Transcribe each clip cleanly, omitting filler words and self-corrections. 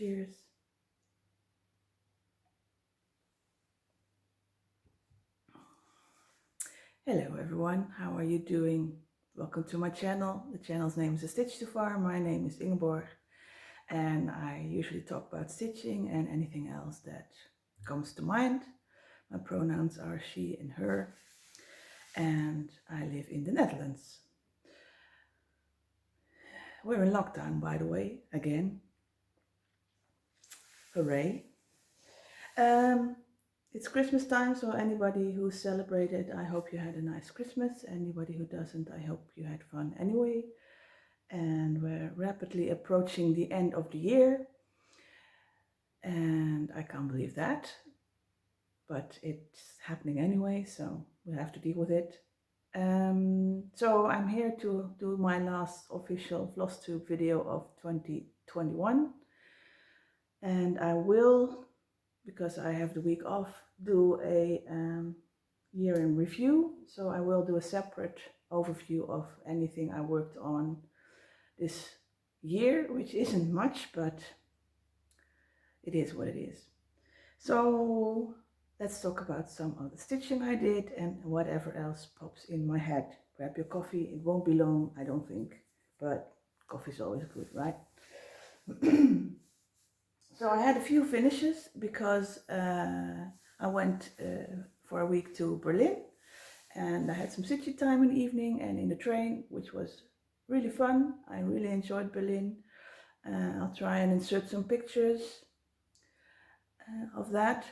Cheers. Hello everyone, how are you doing? Welcome to my channel. The channel's name is A Stitch Too Far. My name is Ingeborg and I usually talk about stitching and anything else that comes to mind. My pronouns are she and her, and I live in the Netherlands. We're in lockdown, by the way, again. Hooray. It's Christmas time, so anybody who celebrated, I hope you had a nice Christmas. Anybody who doesn't, I hope you had fun anyway. And we're rapidly approaching the end of the year. And I can't believe that, but it's happening anyway, so we have to deal with it. So I'm here to do my last official Flosstube video of 2021. And I will, because I have the week off, do a year in review. So I will do a separate overview of anything I worked on this year, which isn't much, but it is what it is. So let's talk about some of the stitching I did and whatever else pops in my head. Grab your coffee, it won't be long, I don't think, but coffee's always good, right? So I had a few finishes because I went for a week to Berlin and I had some stitching time in the evening and in the train, which was really fun. I really enjoyed Berlin. I'll try and insert some pictures of that.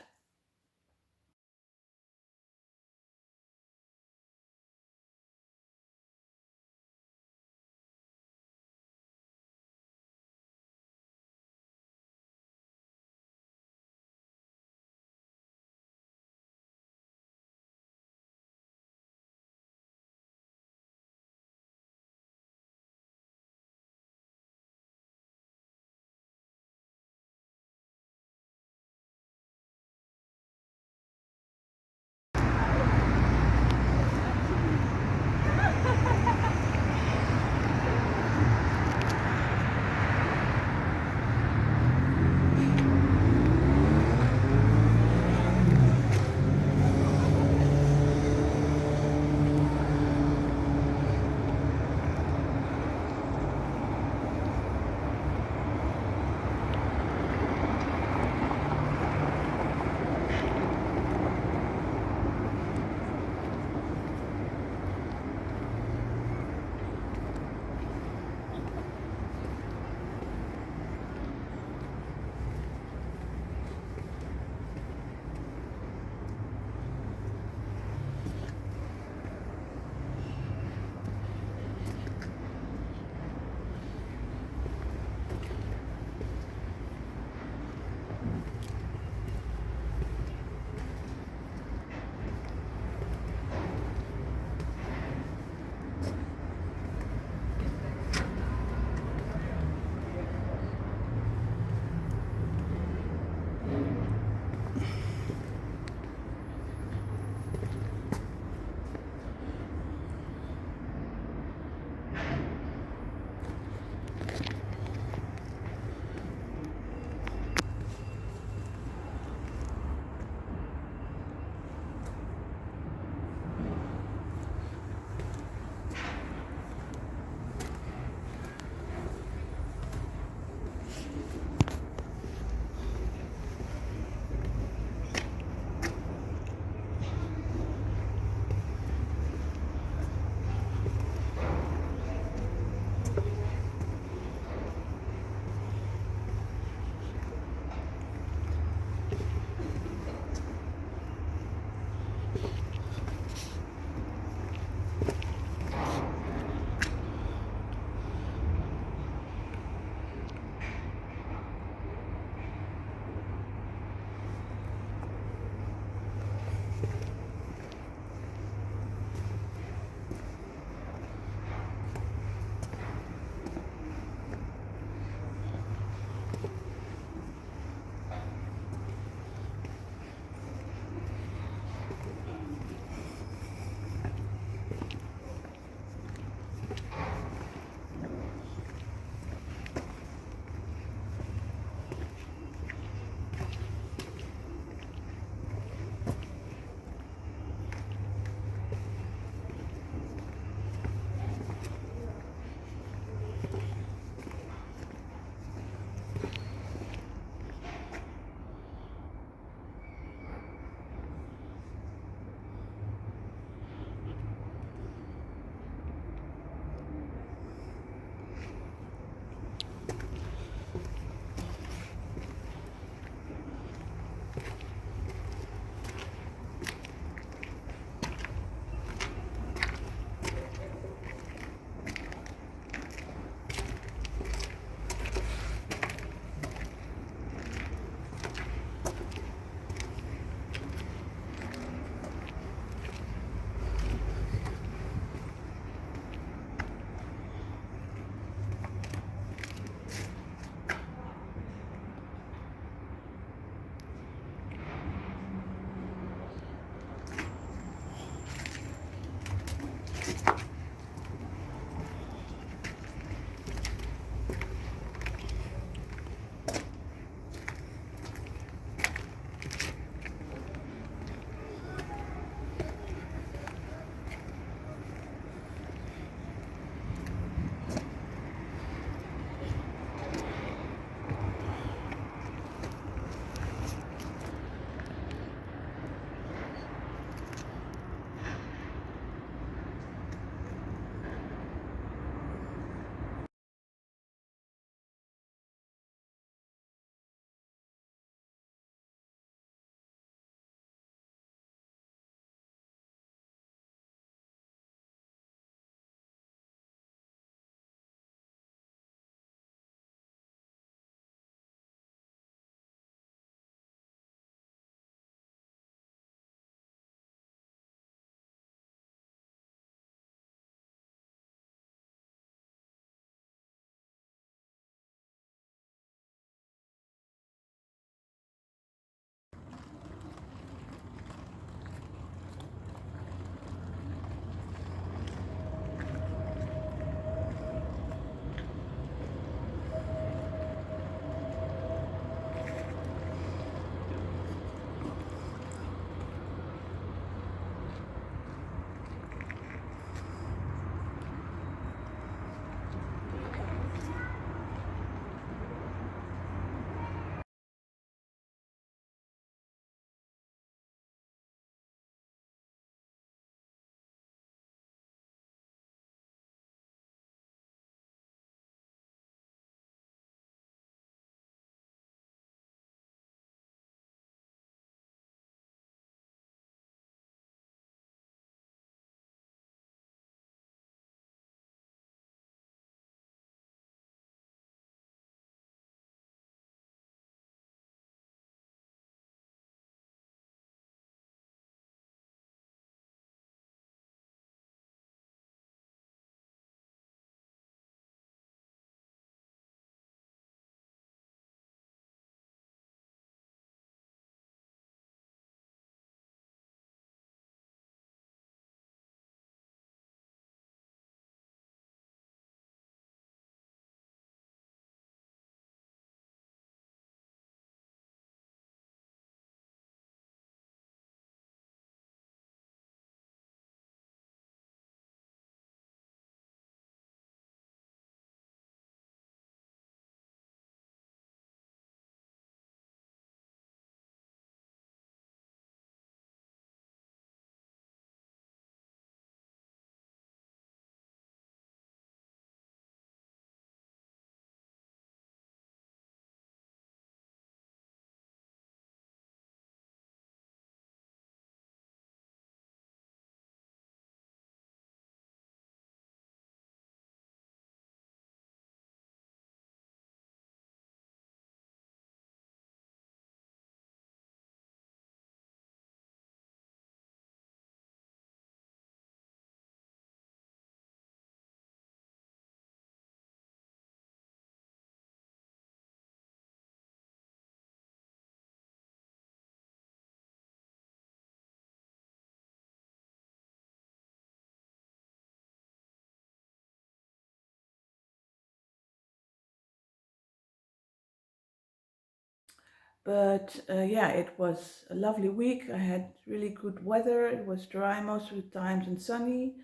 But yeah, it was a lovely week. I had really good weather. It was dry most of the times and sunny.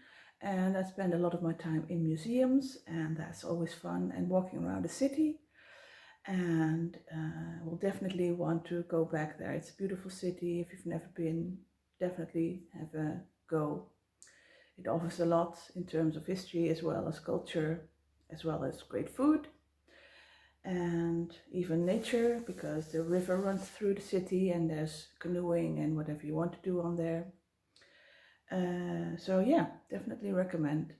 And I spent a lot of my time in museums, and that's always fun, and walking around the city. And we'll definitely want to go back there. It's a beautiful city. If you've never been, definitely have a go. It offers a lot in terms of history as well as culture, as well as great food and even nature, because the river runs through the city and there's canoeing and whatever you want to do on there. So yeah, definitely recommend.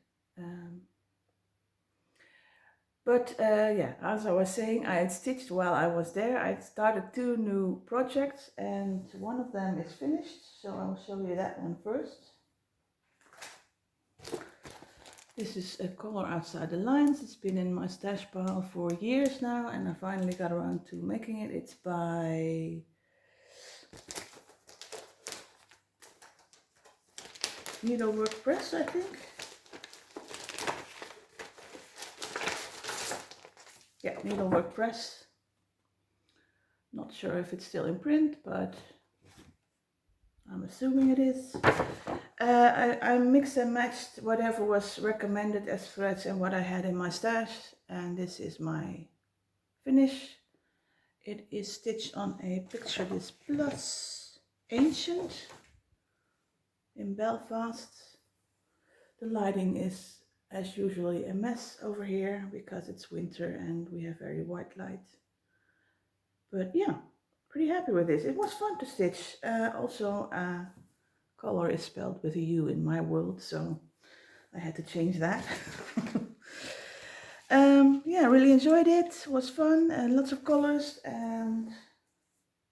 Yeah, as I was saying, I had stitched while I was there. I started 2 new projects and one of them is finished, so I will show you that one first. This is a collar outside the lines. It's been in my stash pile for years now, and I finally got around to making it. It's by Needlework Press, I think. Yeah, Needlework Press. Not sure if it's still in print, but I'm assuming it is. I mixed and matched whatever was recommended as threads and what I had in my stash, and this is my finish. It is stitched on a Picture This Plus Ancient in Belfast. The lighting is as usually a mess over here because it's winter and we have very white light. But yeah, pretty happy with this. It was fun to stitch. Also, color is spelled with a U in my world, so I had to change that. Yeah, really enjoyed it. It was fun and lots of colors, and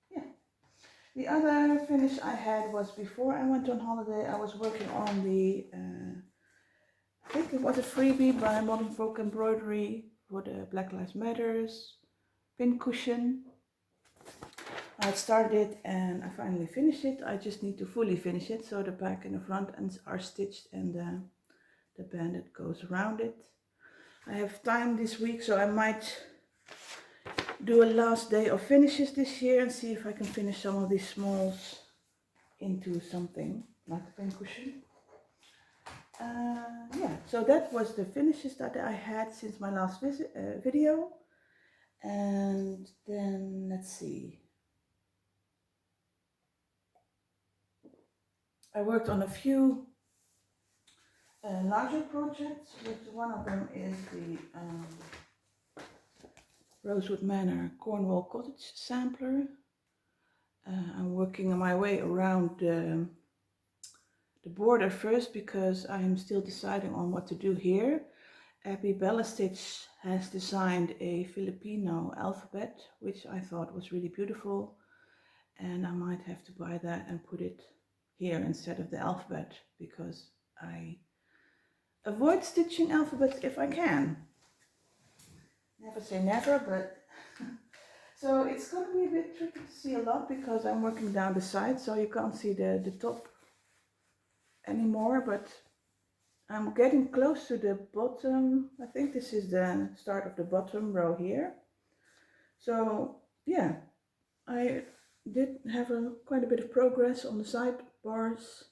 yeah. The other finish I had was before I went on holiday. I was working on the, I think it was a freebie by Modern Folk Embroidery for the Black Lives Matters pincushion. I had started it and I finally finished it. I just need to fully finish it, so the back and the front ends are stitched and the band that goes around it. I have time this week, so I might do a last day of finishes this year and see if I can finish some of these smalls into something like a pincushion. Yeah, so that was the finishes that I had since my last video. And then let's see. I worked on a few larger projects, but one of them is the Rosewood Manor Cornwall Cottage Sampler. I'm working my way around the border first because I'm still deciding on what to do here. Abby Bellastitch has designed a Filipino alphabet, which I thought was really beautiful, and I might have to buy that and put it here instead of the alphabet because I avoid stitching alphabets if I can. Never say never, but so it's going to be a bit tricky to see a lot because I'm working down the side, so you can't see the top anymore, but I'm getting close to the bottom. I think this is the start of the bottom row here. So yeah, I did have quite a bit of progress on the sidebars.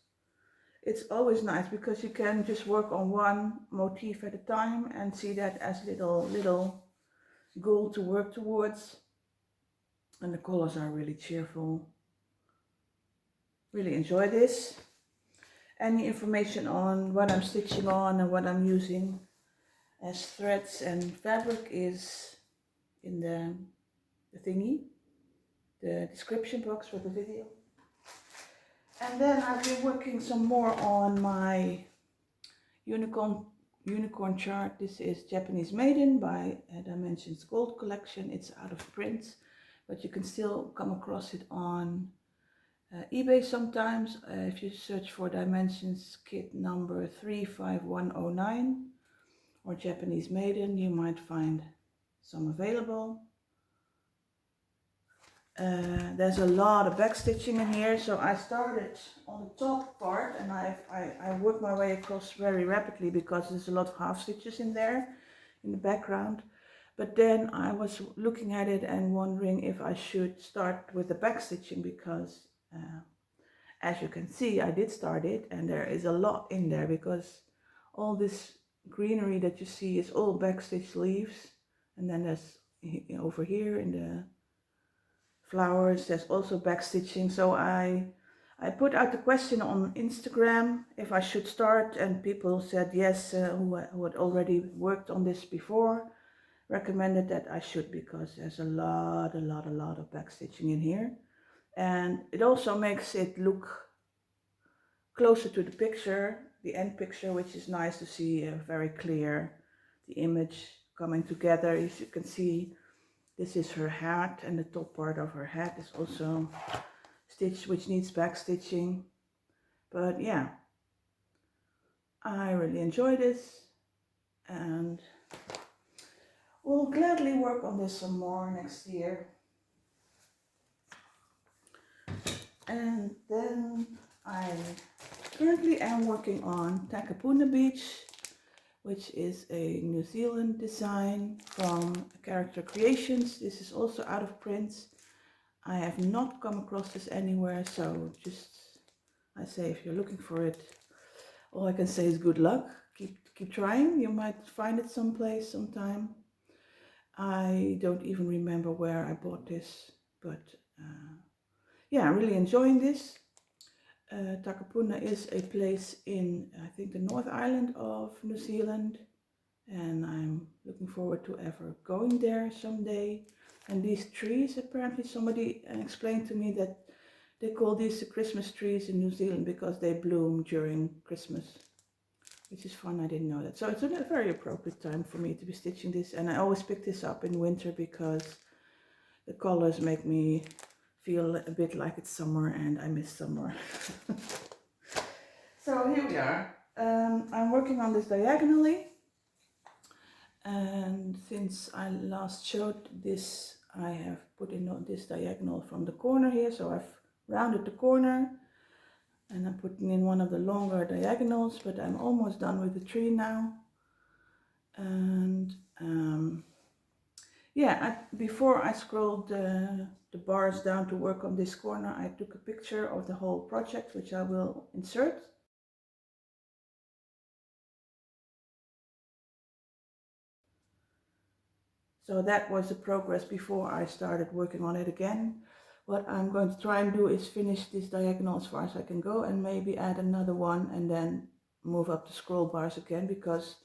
It's always nice because you can just work on one motif at a time and see that as little goal to work towards. And the colors are really cheerful. Really enjoy this. Any information on what I'm stitching on and what I'm using as threads and fabric is in the thingy, the description box for the video. And then I've been working some more on my unicorn chart. This is Japanese Maiden by Dimensions Gold Collection. It's out of print, but you can still come across it on eBay sometimes. If you search for Dimensions kit number 35109 or Japanese Maiden, you might find some available. There's a lot of backstitching in here, so I started on the top part and I worked my way across very rapidly because there's a lot of half stitches in there in the background. But then I was looking at it and wondering if I should start with the back stitching, because as you can see, I did start it and there is a lot in there, because all this greenery that you see is all backstitch leaves, and then there's over here in the flowers there's also backstitching. So I put out the question on Instagram if I should start, and people said yes, who had already worked on this before recommended that I should, because there's a lot of backstitching in here, and it also makes it look closer to the picture, the end picture, which is nice to see, very clear, the image coming together. As you can see, this is her hat, and the top part of her hat is also stitched, which needs back stitching. But yeah, I really enjoy this, and we'll gladly work on this some more next year. And then I currently am working on Takapuna Beach, which is a New Zealand design from Character Creations. This is also out of print. I have not come across this anywhere, so just, I say, if you're looking for it, all I can say is good luck. Keep trying. You might find it someplace, sometime. I don't even remember where I bought this, but yeah, I'm really enjoying this. Takapuna is a place in, I think, the North Island of New Zealand, and I'm looking forward to ever going there someday. And these trees, apparently somebody explained to me that they call these the Christmas trees in New Zealand because they bloom during Christmas, which is fun. I didn't know that. So it's a very appropriate time for me to be stitching this, and I always pick this up in winter because the colors make me feel a bit like it's summer, and I miss summer. So here we are. I'm working on this diagonally, and since I last showed this, I have put in this diagonal from the corner here, so I've rounded the corner and I'm putting in one of the longer diagonals, but I'm almost done with the tree now. And yeah, before I scrolled the bars down to work on this corner, I took a picture of the whole project, which I will insert. So that was the progress before I started working on it again. What I'm going to try and do is finish this diagonal as far as I can go, and maybe add another one and then move up the scroll bars again, because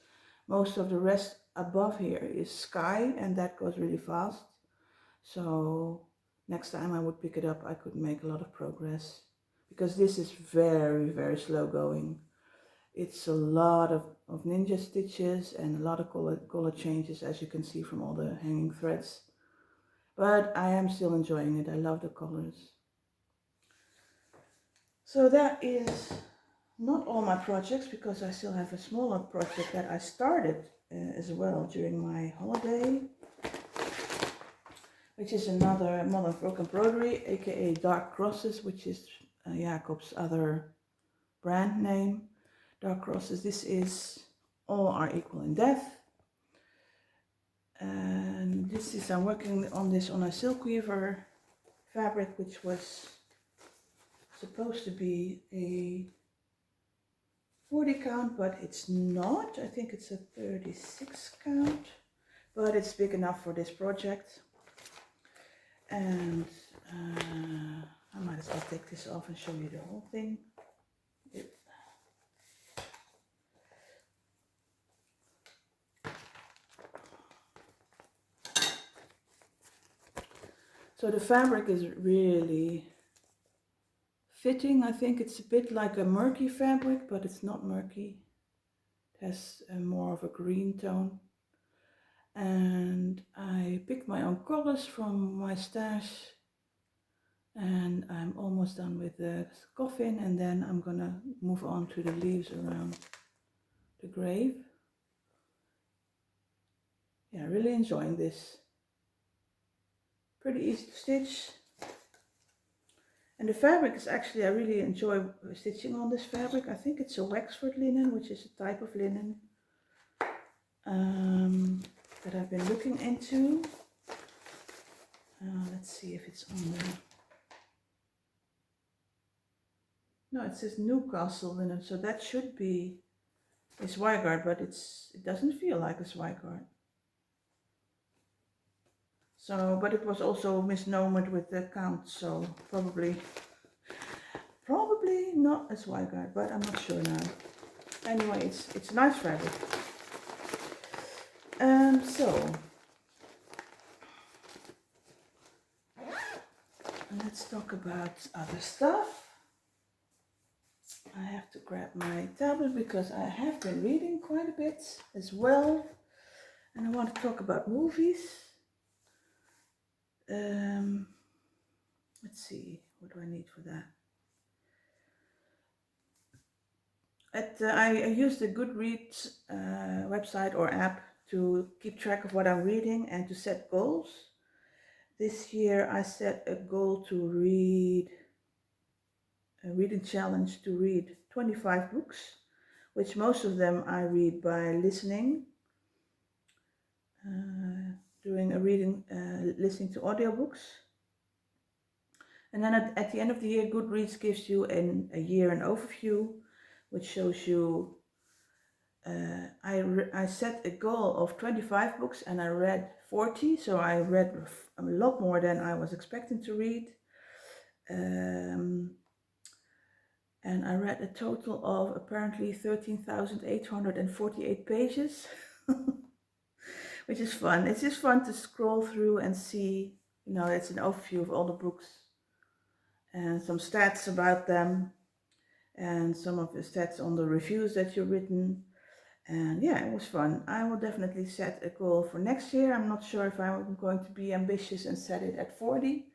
most of the rest above here is sky and that goes really fast. So next time I would pick it up, I could make a lot of progress, because this is very slow going. It's a lot of ninja stitches and a lot of color changes, as you can see from all the hanging threads. But I am still enjoying it. I love the colors. So that is not all my projects, because I still have a smaller project that I started as well during my holiday, which is another modern folk embroidery, aka Dark Crosses, which is Jacob's other brand name. Dark Crosses. This is All Are Equal in Death, and this is, I'm working on this on a Silkweaver fabric, which was supposed to be a 40 count, but it's not. I think it's a 36 count, but it's big enough for this project. And I might as well take this off and show you the whole thing. So the fabric is really fitting. I think it's a bit like a murky fabric, but it's not murky. It has more of a green tone. And I picked my own colors from my stash, and I'm almost done with the coffin, and then I'm gonna move on to the leaves around the grave. Yeah, really enjoying this. Pretty easy to stitch. And the fabric is actually, I really enjoy stitching on this fabric. I think it's a Wexford linen, which is a type of linen that I've been looking into. Let's see if it's on there. No, it says Newcastle linen, so that should be a Zweigart, but it doesn't feel like a Zweigart. So, but it was also misnomered with the count, so probably not a Zweigart, but I'm not sure now. Anyway, it's nice fabric. So let's talk about other stuff. I have to grab my tablet because I have been reading quite a bit as well, and I want to talk about movies. Let's see, what do I need for that? I use the Goodreads website or app to keep track of what I'm reading and to set goals. This year I set a goal to read, a reading challenge to read 25 books, which most of them I read by listening, doing a reading, listening to audiobooks. And then at the end of the year, Goodreads gives you a year an overview, which shows you, I set a goal of 25 books and I read 40, so I read a lot more than I was expecting to read. And I read a total of apparently 13,848 pages, which is fun. It's just fun to scroll through and see, you know, it's an overview of all the books and some stats about them and some of the stats on the reviews that you've written. And yeah, it was fun. I will definitely set a goal for next year. I'm not sure if I'm going to be ambitious and set it at 40.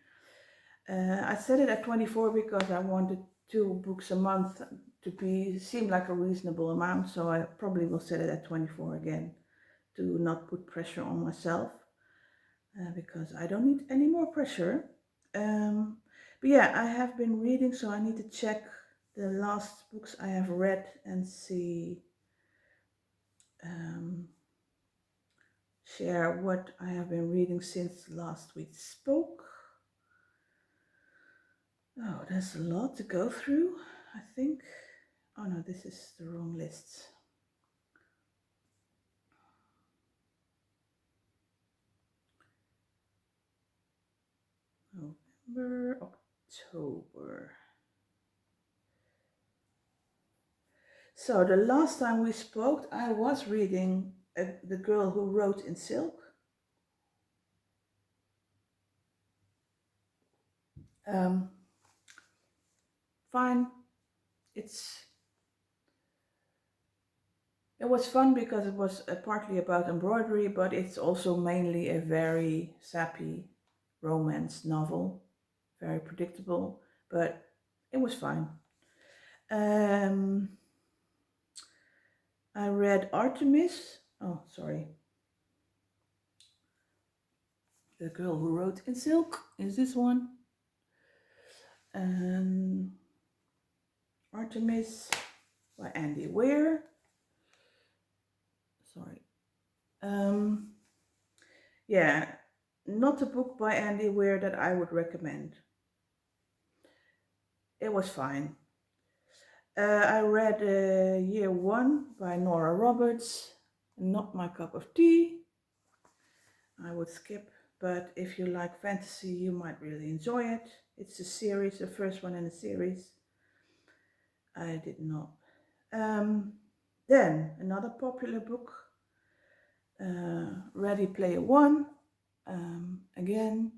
I set it at 24 because I wanted 2 books a month to seem like a reasonable amount. So I probably will set it at 24 again to not put pressure on myself because I don't need any more pressure. But yeah, I have been reading, so I need to check the last books I have read and see, share what I have been reading since last we spoke. Oh, there's a lot to go through, I think. Oh no, this is the wrong list. November, October. So the last time we spoke, I was reading The Girl Who Wrote in Silk. Fine. It was fun because it was partly about embroidery, but it's also mainly a very sappy romance novel. Very predictable, but it was fine. I read Artemis. Oh, sorry. The Girl Who Wrote in Silk is this one. Artemis by Andy Weir. Sorry. Yeah, not a book by Andy Weir that I would recommend. It was fine. I read Year 1 by Nora Roberts. Not my cup of tea. I would skip, but if you like fantasy, you might really enjoy it. It's a series, the first one in a series. I did not. Then another popular book, Ready Player One. Again,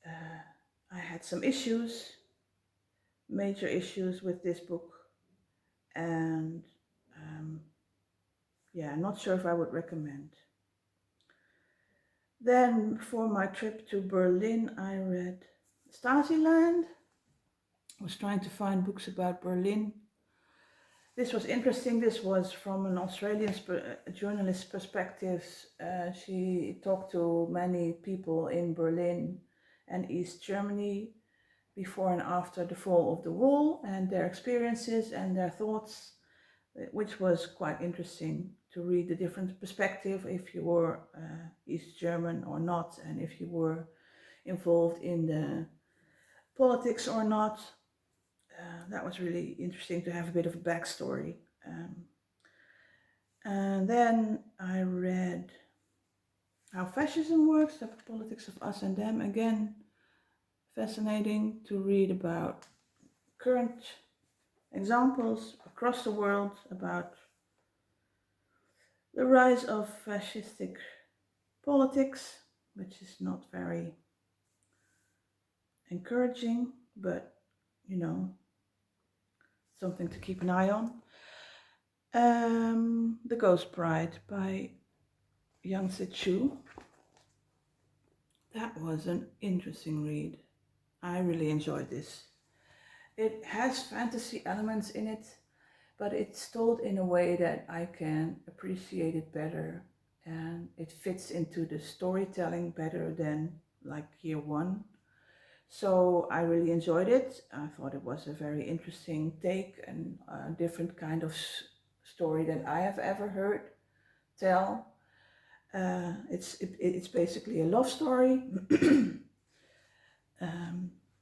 I had some issues, major issues with this book, and yeah, not sure if I would recommend. Then for my trip to Berlin, I read Stasiland. I was trying to find books about Berlin. This was interesting. This was from an Australian journalist's perspective. She talked to many people in Berlin and East Germany before and after the fall of the wall and their experiences and their thoughts, which was quite interesting to read the different perspective if you were East German or not, and if you were involved in the politics or not. That was really interesting to have a bit of a backstory. And then I read How Fascism Works, the Politics of Us and Them. Again, fascinating to read about current examples across the world about the rise of fascistic politics, which is not very encouraging, but you know, something to keep an eye on. The Ghost Bride by Yang Chu. That was an interesting read. I really enjoyed this. It has fantasy elements in it, but it's told in a way that I can appreciate it better, and it fits into the storytelling better than like year one. So I really enjoyed it. I thought it was a very interesting take and a different kind of story than I have ever heard tell. It's basically a love story,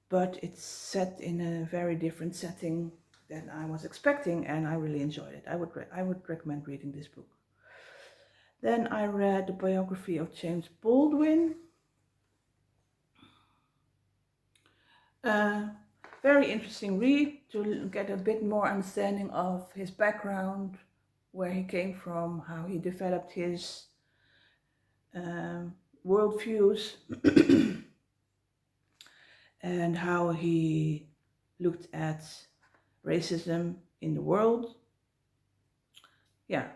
but it's set in a very different setting than I was expecting, and I really enjoyed it. I would recommend reading this book. Then I read the biography of James Baldwin. Very interesting read to get a bit more understanding of his background, where he came from, how he developed his worldviews, and how he looked at racism in the world. Yeah,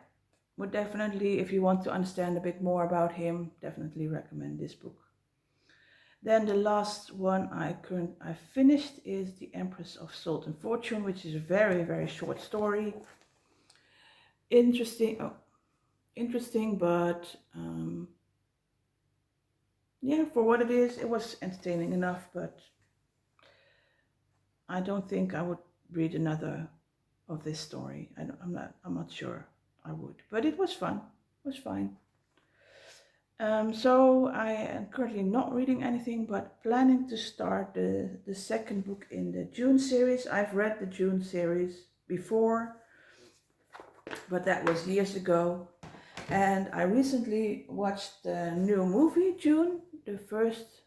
would definitely, if you want to understand a bit more about him, definitely recommend this book. Then the last one I finished is The Empress of Salt and Fortune, which is a very, very short story. Interesting, but yeah, for what it is, it was entertaining enough, but I don't think I would read another of this story. I'm not sure I would, but it was fun. It was fine. So I am currently not reading anything, but planning to start the second book in the June series. I've read the June series before, but that was years ago. And I recently watched the new movie, June, the first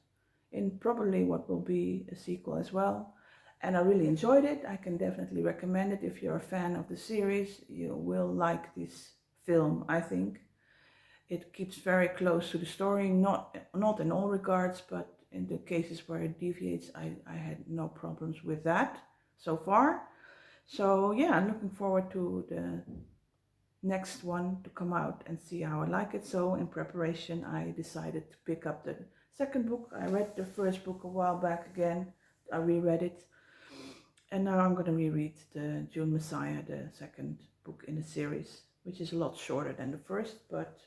in probably what will be a sequel as well. And I really enjoyed it. I can definitely recommend it. If you're a fan of the series, you will like this film, I think. It keeps very close to the story, not in all regards, but in the cases where it deviates, I had no problems with that so far. So yeah, I'm looking forward to the next one to come out and see how I like it. So in preparation, I decided to pick up the second book. I read the first book a while back again. I reread it. And now I'm going to reread the June Messiah, the second book in the series, which is a lot shorter than the first, but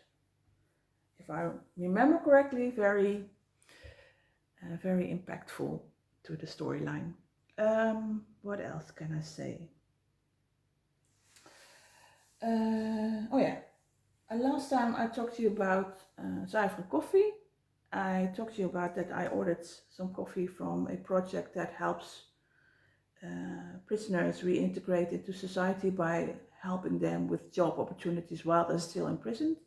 if I remember correctly, very impactful to the storyline. What else can I say? Oh yeah, last time I talked to you about zuivere coffee. I talked to you about that I ordered some coffee from a project that helps prisoners reintegrate into society by helping them with job opportunities while they're still imprisoned.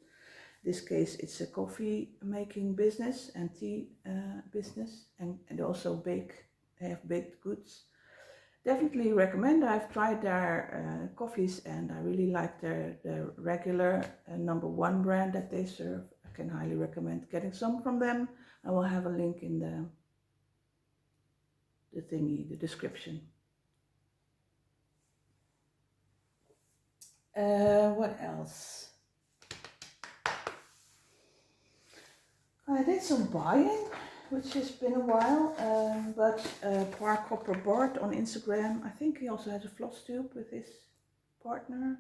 In this case, it's a coffee making business and tea business, and also have baked goods. Definitely recommend. I've tried their coffees and I really like their regular #1 brand that they serve. I can highly recommend getting some from them. I will have a link in the description. What else? I did some buying, which has been a while, but Parkhopper Bart on Instagram, I think he also has a Flosstube with his partner.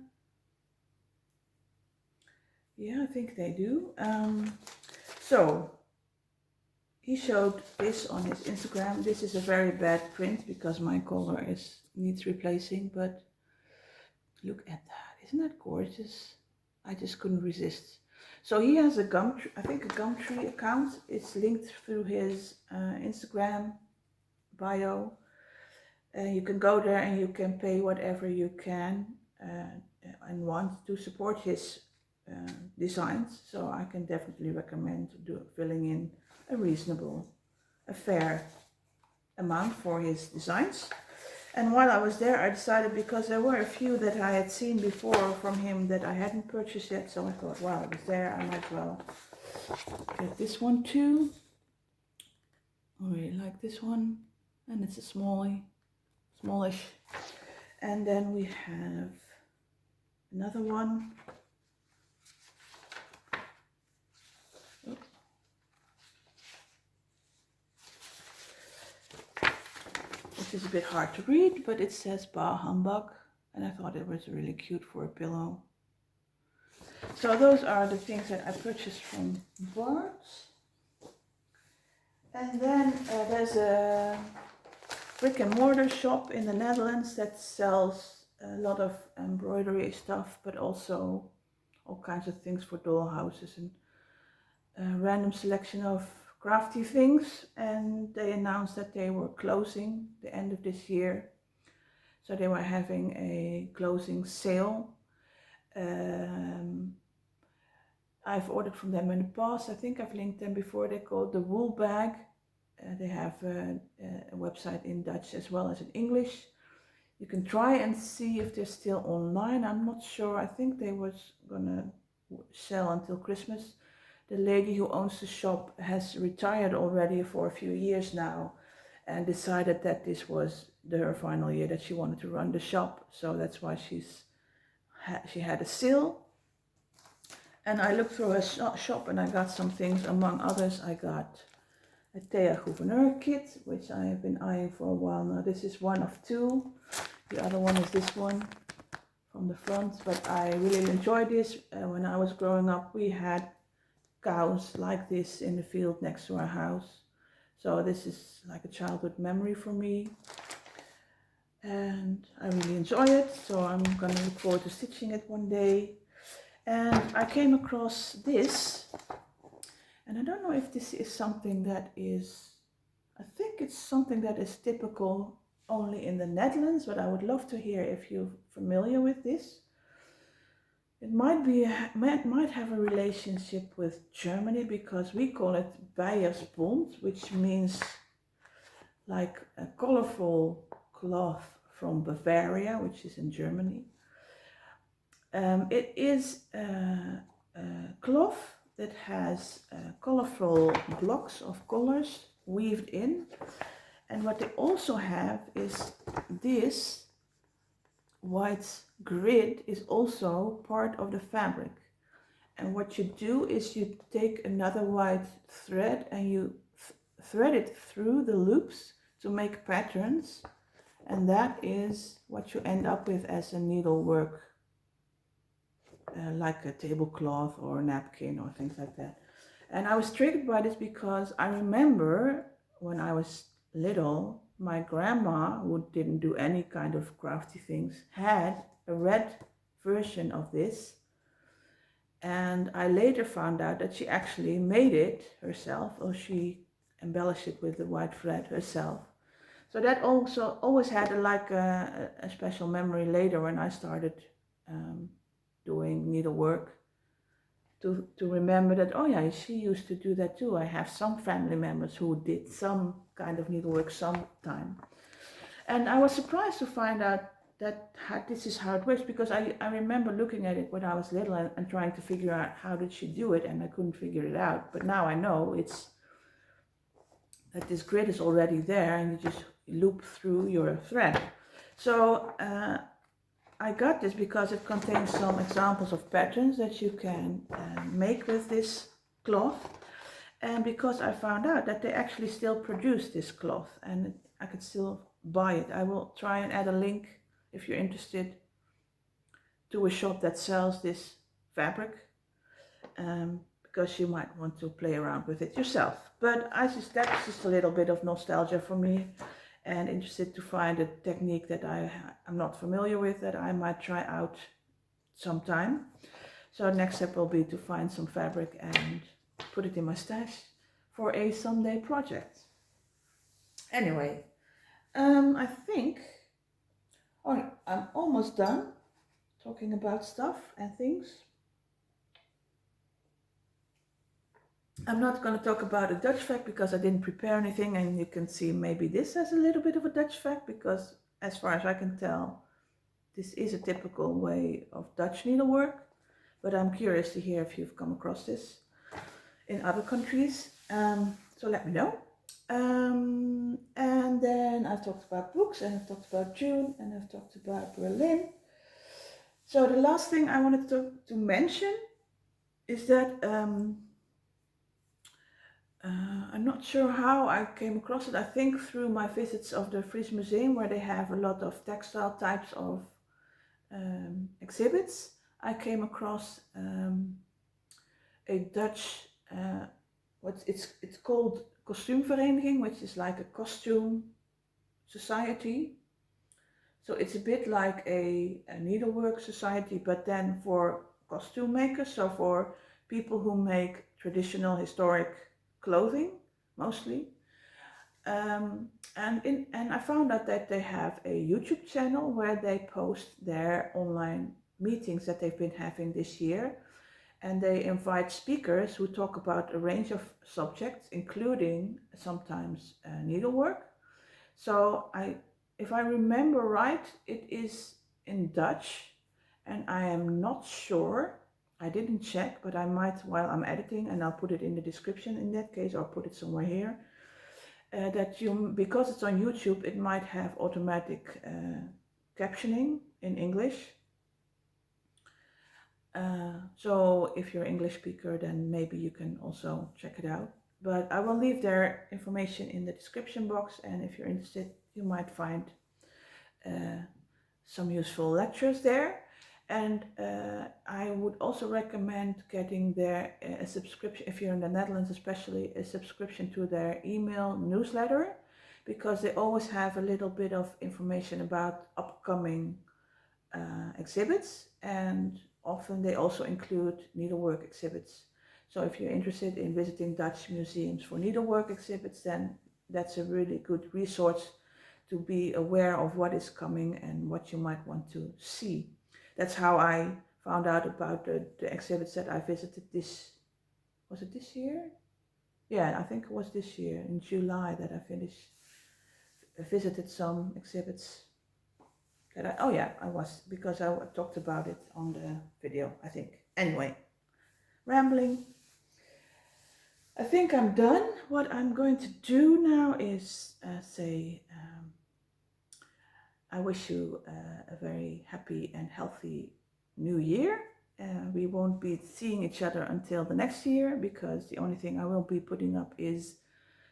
Yeah, I think they do. So he showed this on his Instagram. This is a very bad print because my collar needs replacing, but look at that. Isn't that gorgeous? I just couldn't resist. So he has a Gumtree, I think a Gumtree account. It's linked through his Instagram bio. You can go there and you can pay whatever you can and want to support his designs. So I can definitely recommend filling in a fair amount for his designs. And while I was there, I decided, because there were a few that I had seen before from him that I hadn't purchased yet, so I thought, while I was there, I might as well get this one too. I really like this one, and it's a smallish. And then we have another one. Which is a bit hard to read, but it says Bah Humbug, and I thought it was really cute for a pillow. So those are the things that I purchased from Bart's. And then there's a brick and mortar shop in the Netherlands that sells a lot of embroidery stuff, but also all kinds of things for dollhouses and a random selection of crafty things. And they announced that they were closing the end of this year. So they were having a closing sale. I've ordered from them in the past. I think I've linked them before. They're called the Wool Bag. They have a website in Dutch as well as in English. You can try and see if they're still online. I'm not sure. I think they was gonna sell until Christmas. The lady who owns the shop has retired already for a few years now and decided that this was her final year, that she wanted to run the shop. So that's why she had a sale. And I looked through her shop and I got some things. Among others, I got a Thea Gouverneur kit, which I have been eyeing for a while now. This is one of two. The other one is this one from the front, but I really enjoyed this. When I was growing up, we had cows like this in the field next to our house. So this is like a childhood memory for me. And I really enjoy it, so I'm gonna look forward to stitching it one day. And I came across this, and I don't know if this is something that is, I think it's something that is typical only in the Netherlands, but I would love to hear if you're familiar with this. It might have a relationship with Germany, because we call it Beiersbond, which means like a colorful cloth from Bavaria, which is in Germany. It is a cloth that has colorful blocks of colors weaved in. And what they also have is this white grid is also part of the fabric. And what you do is you take another white thread and you thread it through the loops to make patterns. And that is what you end up with as a needlework, like a tablecloth or a napkin or things like that. And I was triggered by this because I remember when I was little, my grandma, who didn't do any kind of crafty things, had a red version of this. And I later found out that she actually made it herself, or she embellished it with the white thread herself. So that also always had a special memory later when I started doing needlework, to remember that, oh yeah, she used to do that too. I have some family members who did some kind of needlework sometime. And I was surprised to find out that this is how it works, because I remember looking at it when I was little and trying to figure out how did she do it, and I couldn't figure it out. But now I know it's that this grid is already there and you just loop through your thread. So I got this because it contains some examples of patterns that you can make with this cloth, and because I found out that they actually still produce this cloth and I could still buy it. I will try and add a link if you're interested to a shop that sells this fabric, because you might want to play around with it yourself. But that's just a little bit of nostalgia for me, and interested to find a technique that I'm not familiar with, that I might try out sometime. So next step will be to find some fabric and put it in my stash for a someday project. Anyway, I think I'm almost done talking about stuff and things. I'm not going to talk about a Dutch fact because I didn't prepare anything, and you can see maybe this as a little bit of a Dutch fact because as far as I can tell, this is a typical way of Dutch needlework, but I'm curious to hear if you've come across this in other countries, so let me know. And then I've talked about books, and I've talked about June, and I've talked about Berlin. So the last thing I wanted to mention is that I'm not sure how I came across it. I think through my visits of the Fries Museum, where they have a lot of textile types of exhibits, I came across a Dutch, it's called kostuumvereniging, which is like a costume society. So it's a bit like a needlework society, but then for costume makers, so for people who make traditional historic clothing mostly. And I found out that they have a YouTube channel where they post their online meetings that they've been having this year, and they invite speakers who talk about a range of subjects, including sometimes needlework. So if I remember right, it is in Dutch, and I am not sure. I didn't check, but I might while I'm editing, and I'll put it in the description in that case, or put it somewhere here. Because it's on YouTube, it might have automatic captioning in English. So if you're an English speaker, then maybe you can also check it out. But I will leave their information in the description box, and if you're interested, you might find some useful lectures there. And I would also recommend getting their a subscription, if you're in the Netherlands especially, a subscription to their email newsletter, because they always have a little bit of information about upcoming exhibits, and often they also include needlework exhibits. So if you're interested in visiting Dutch museums for needlework exhibits, then that's a really good resource to be aware of what is coming and what you might want to see. That's how I found out about the exhibits that I visited was it this year? Yeah, I think it was this year, in July, that I visited some exhibits. I was, because I talked about it on the video, I think. Anyway, rambling. I think I'm done. What I'm going to do now is say I wish you a very happy and healthy new year. We won't be seeing each other until the next year, because the only thing I will be putting up is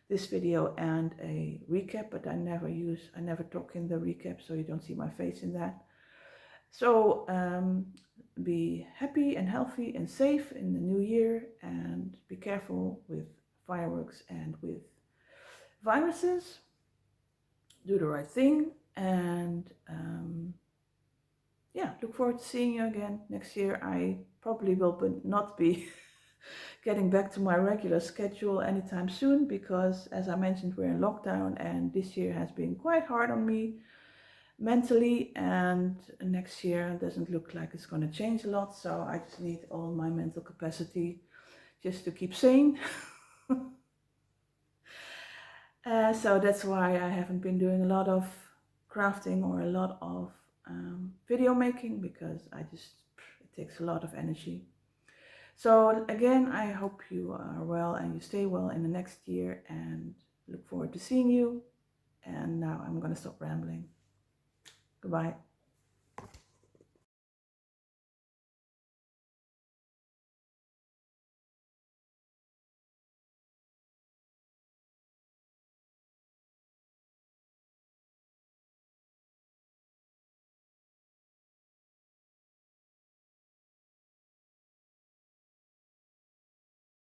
this video and a recap, but I never talk in the recap, so you don't see my face in that. So be happy and healthy and safe in the new year, and be careful with fireworks and with viruses. Do the right thing, and look forward to seeing you again next year. I probably will not be getting back to my regular schedule anytime soon, because as I mentioned, we're in lockdown, and this year has been quite hard on me mentally, and next year doesn't look like it's going to change a lot, so I just need all my mental capacity just to keep sane. So that's why I haven't been doing a lot of crafting or a lot of video making, because it takes a lot of energy. So again, I hope you are well and you stay well in the next year, and look forward to seeing you. And now I'm going to stop rambling. Goodbye.